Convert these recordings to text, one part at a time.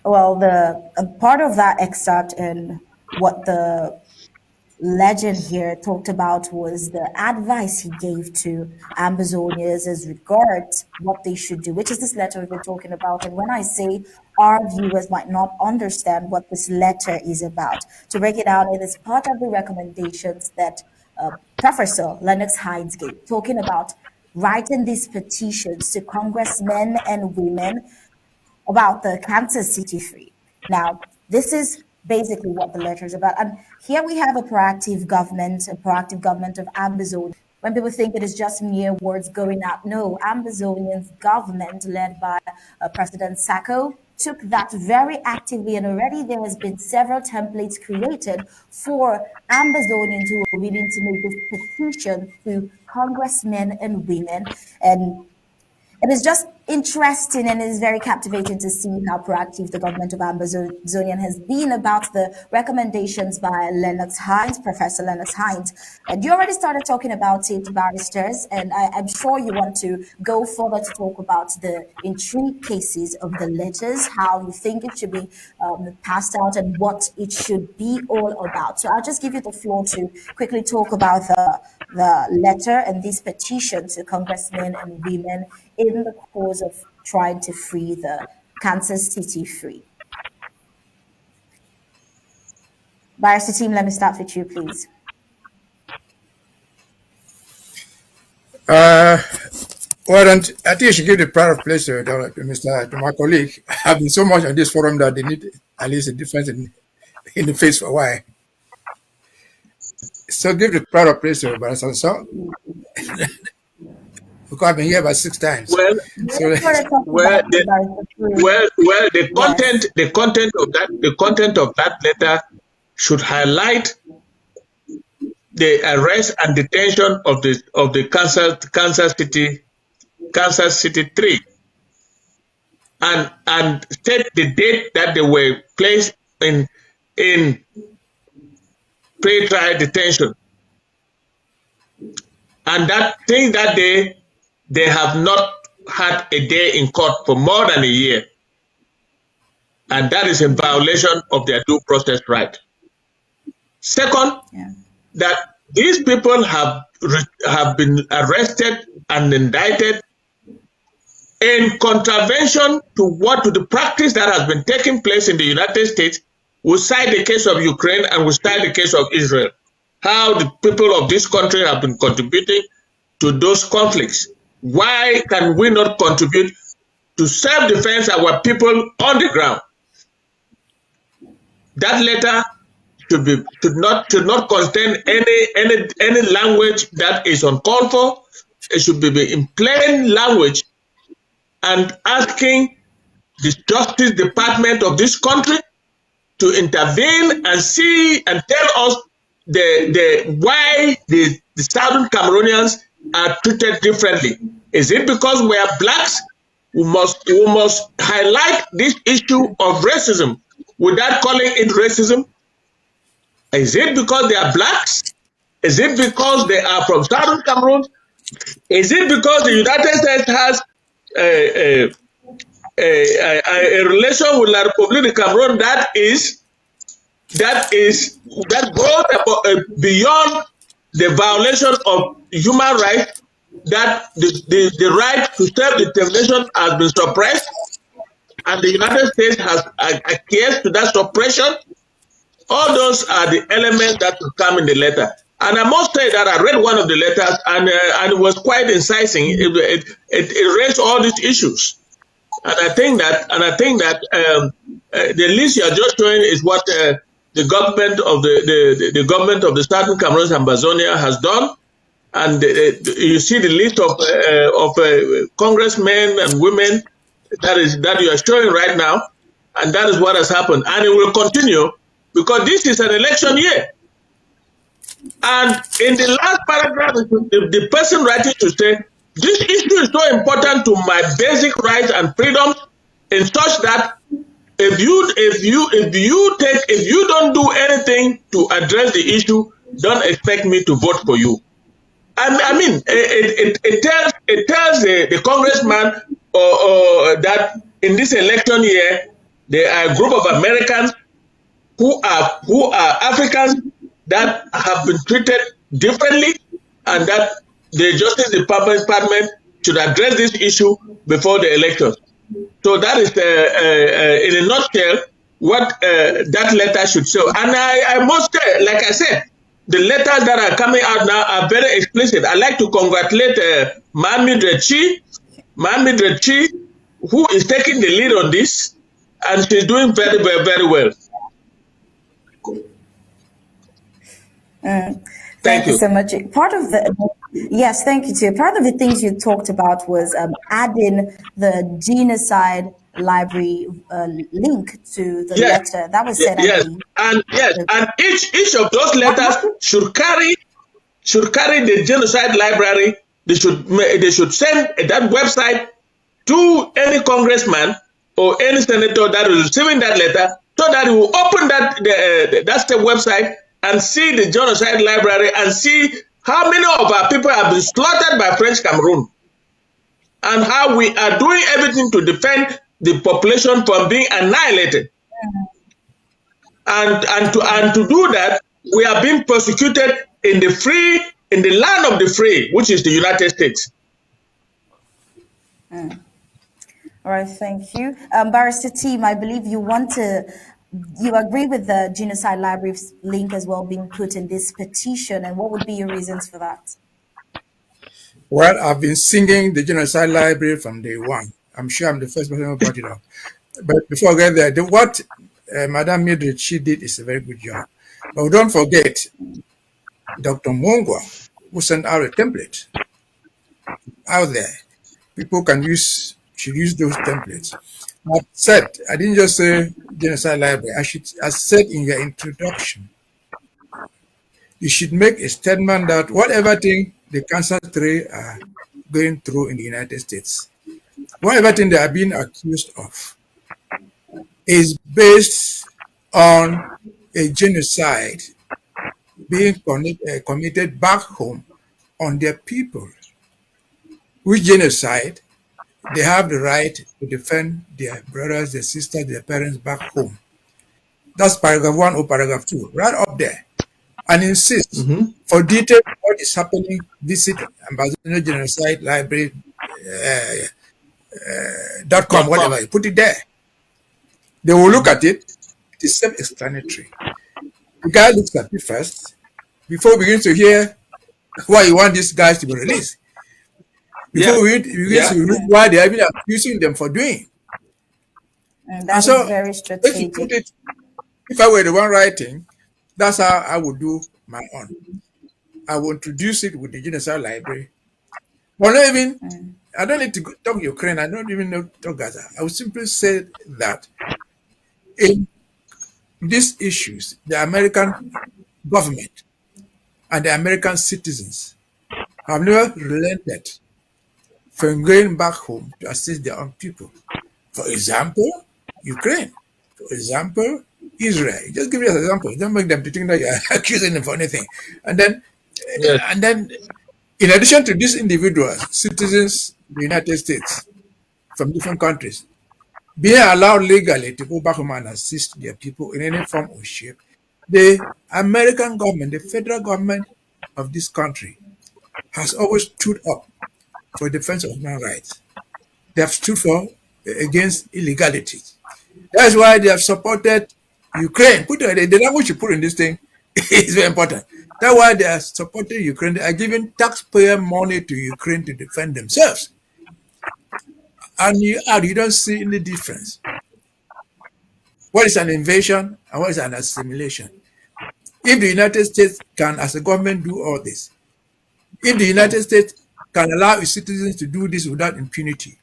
Well, the part of that excerpt and what the legend here talked about was the advice he gave to Ambazonians as regards what they should do, which is this letter we've been talking about. And when I say our viewers might not understand what this letter is about, to break it down, it is part of the recommendations that Professor Lennox Hines gave, talking about writing these petitions to congressmen and women about the Kansas City Free. Now, this is basically what the letter is about. And here we have a proactive government of Ambazonia. When people think it is just mere words going out, no, Ambazonian's government, led by President Sacco, took that very actively, and already there has been several templates created for Ambazonians who are willing to make this petition to congressmen and women. And it is just interesting and it is very captivating to see how proactive the government of Ambazonian has been about the recommendations by Professor Lennox Hines. And you already started talking about it, barristers, and I'm sure you want to go further to talk about the intricacies of the letters, how you think it should be passed out, and what it should be all about. So I'll just give you the floor to quickly talk about the letter and this petition to congressmen and women in the cause of trying to free the Kansas City Free. Barrister team, let me start with you, please. Well, I think you should give the pride of place to my colleague. I've been so much on this forum that they need at least a difference in the face for a while. So give the pride of place to Barrister Song. Because I've been here about 6 times. Well, so, the content of that letter should highlight the arrest and detention of the Kansas City 3, and state the date that they were placed in pre-trial detention, and that thing that they have not had a day in court for more than a year, and that is in violation of their due process right. Second, that these people have been arrested and indicted in contravention to the practice that has been taking place in the United States. We cite the case of Ukraine and we cite the case of Israel, how the people of this country have been contributing to those conflicts. Why can we not contribute to self-defense our people on the ground? That letter should not contain any language that is uncalled for. It should be in plain language and asking the Justice Department of this country to intervene and see and tell us why the Southern Cameroonians are treated differently. Is it because we are blacks? We must highlight this issue of racism without calling it racism. Is it because they are blacks? Is it because they are from Southern Cameroon? Is it because the United States has a relation with La République de Cameroon that goes beyond the violation of human rights, that the right to self-determination has been suppressed, and the United States has acquiesced to that suppression? All those are the elements that will come in the letter. And I must say that I read one of the letters and it was quite inciting. It raised all these issues. And I think that the list you are just showing is what the government of the government of the Southern Cameroon and Ambazonia has done. And you see the list of congressmen and women that you are showing right now, and that is what has happened, and it will continue because this is an election year. And in the last paragraph, the person writing to say, this issue is so important to my basic rights and freedoms, in such that if you don't do anything to address the issue, don't expect me to vote for you. I mean, it tells the congressman that in this election year, They are a group of Americans who are Africans that have been treated differently, and that the Justice Department should address this issue before the elections. So that is, in a nutshell, what that letter should show. And I must say, like I said, the letters that are coming out now are very explicit. I'd like to congratulate Mbeseha, who is taking the lead on this, and she's doing very, very, very well. Thank you so much. Part of the yes, thank you too. Part of the things you talked about was adding the genocide library link to the letter that was said. Yes, and each of those letters should carry the genocide library. They should send that website to any congressman or any senator that is receiving that letter, so that he will open that's the website and see the genocide library and see how many of our people have been slaughtered by French Cameroon, and how we are doing everything to defend the population from being annihilated. And to do that, we are being persecuted in the land of the free, which is the United States. All right, thank you. Barrister Team, I believe you agree with the genocide library link as well being put in this petition, and what would be your reasons for that? Well, I've been singing the genocide library from day one. I'm sure I'm the first person who brought it up. But before I get there, what Madame Mildred, she did is a very good job. But don't forget, Dr. Mongwa, who sent out a template out there. People should use those templates. I didn't just say genocide library. I said in your introduction, you should make a statement that whatever thing the cancer three are going through in the United States, whatever thing they are being accused of, is based on a genocide being committed back home on their people. Which genocide? They have the right to defend their brothers, their sisters, their parents back home. That's paragraph 1 or paragraph 2, right up there. And insist for details what is happening, visit Ambassador Genocide Library .com, whatever, you put it there. They will look at it. It is self-explanatory. The guy looks at it first before we begin to hear why you want these guys to be released. Before we begin to look why they are even accusing them for doing. And that's very strategic. If I were the one writing, that's how I would do my own. I will introduce it with the genocide library. But not even, I don't need to talk Ukraine. I don't even know to talk Gaza. I would simply say that in these issues, the American government and the American citizens have never relented from going back home to assist their own people. For example, Ukraine. For example, Israel. Just give me an example. Don't make them to think that you're accusing them for anything. And then, in addition to these individuals, citizens of the United States from different countries, being allowed legally to go back home and assist their people in any form or shape, the American government, the federal government of this country, has always stood up for defense of human rights. They have stood against illegality. That's why they have supported Ukraine. The language you put in this thing is very important. That's why they are supporting Ukraine. They are giving taxpayer money to Ukraine to defend themselves. And you don't see any difference. What is an invasion and what is an assimilation? If the United States can, as a government, do all this, if the United States can allow its citizens to do this without impunity,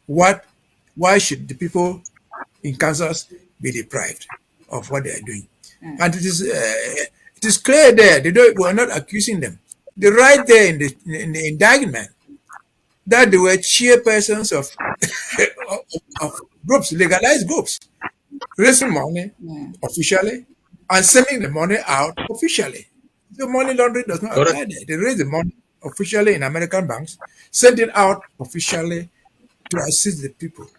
why should the people in Kansas be deprived of what they are doing? And it is clear there. We are not accusing them. They write there in the indictment that they were chairpersons of groups, legalized groups, raising money officially and sending the money out officially. The money laundering does not apply there. They raise the money officially in American banks, send it out officially to assist the people.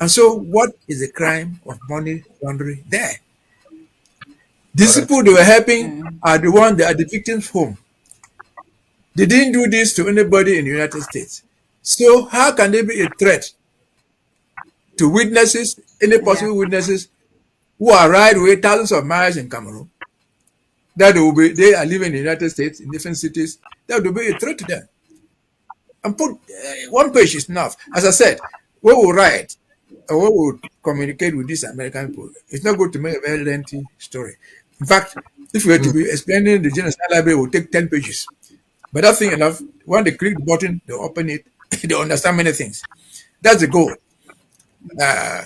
And so, what is the crime of money laundering there? These Correct. people they were helping are the ones that are the victims' home. They didn't do this to anybody in the United States. So, how can they be a threat to witnesses, any Yeah. possible witnesses who are right away thousands of miles in Cameroon? That they are living in the United States in different cities. That will be a threat to them. And put one page is enough. As I said, what we write or what we communicate with these American people, it's not going to make a very lengthy story. In fact, if we were to be explaining the genocide library, it would take 10 pages. But that's thing enough. When they click the button, they open it, they understand many things. That's the goal. Uh,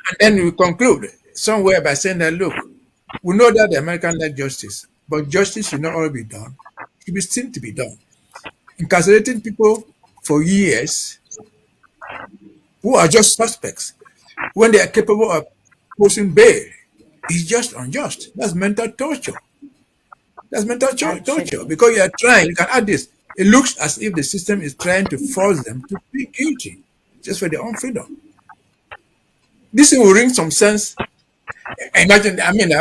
and then we conclude somewhere by saying that, look, we know that the American like justice, but justice should not always be done. It should be seen to be done. Incarcerating people for years who are just suspects when they are capable of posting bail is just unjust. That's mental torture. That's mental torture Actually. because you are trying, you can add this. It looks as if the system is trying to force them to plead guilty just for their own freedom. This will ring some sense. Imagine, I mean,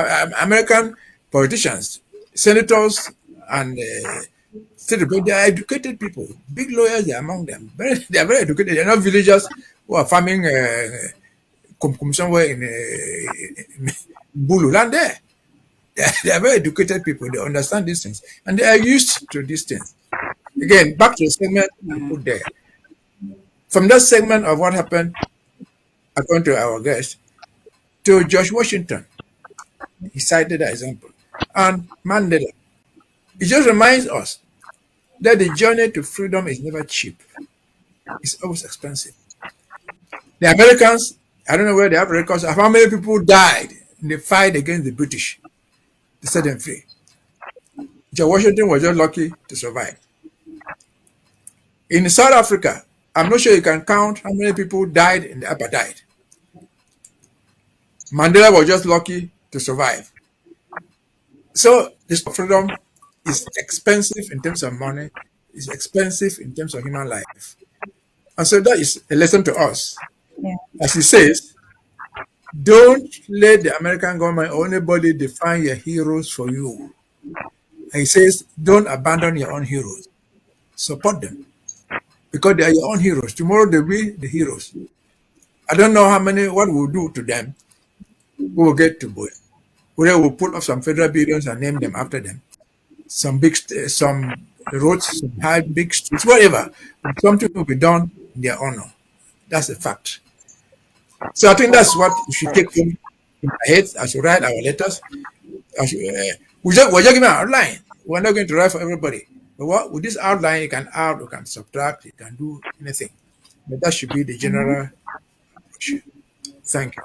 American politicians, senators, and they are educated people. Big lawyers are among them. They are very educated. They're not villagers who are farming somewhere in Bulu land there. They are very educated people. They understand these things. And they are used to these things. Again, back to the segment I put there. From that segment of what happened, according to our guest, to George Washington, he cited that example, and Mandela. It just reminds us that the journey to freedom is never cheap. It's always expensive. The Americans, I don't know where they have records of how many people died in the fight against the British to set them free. George Washington was just lucky to survive. In South Africa, I'm not sure you can count how many people died in the apartheid. Mandela was just lucky to survive. So this freedom is expensive in terms of money, it's expensive in terms of human life. And so that is a lesson to us. Yeah. As he says, don't let the American government or anybody define your heroes for you. And he says, don't abandon your own heroes. Support them. Because they are your own heroes. Tomorrow they'll be the heroes. I don't know what we'll do to them. We will get to boy. Whether we'll pull off some federal buildings and name them after them. Some roads, some high big streets, whatever. But something will be done in their honor. That's a fact. So I think that's what we should take in our heads as we write our letters. We're just giving an outline. We're not going to write for everybody. But with this outline, you can add, you can subtract, you can do anything. But that should be the general approach. Thank you.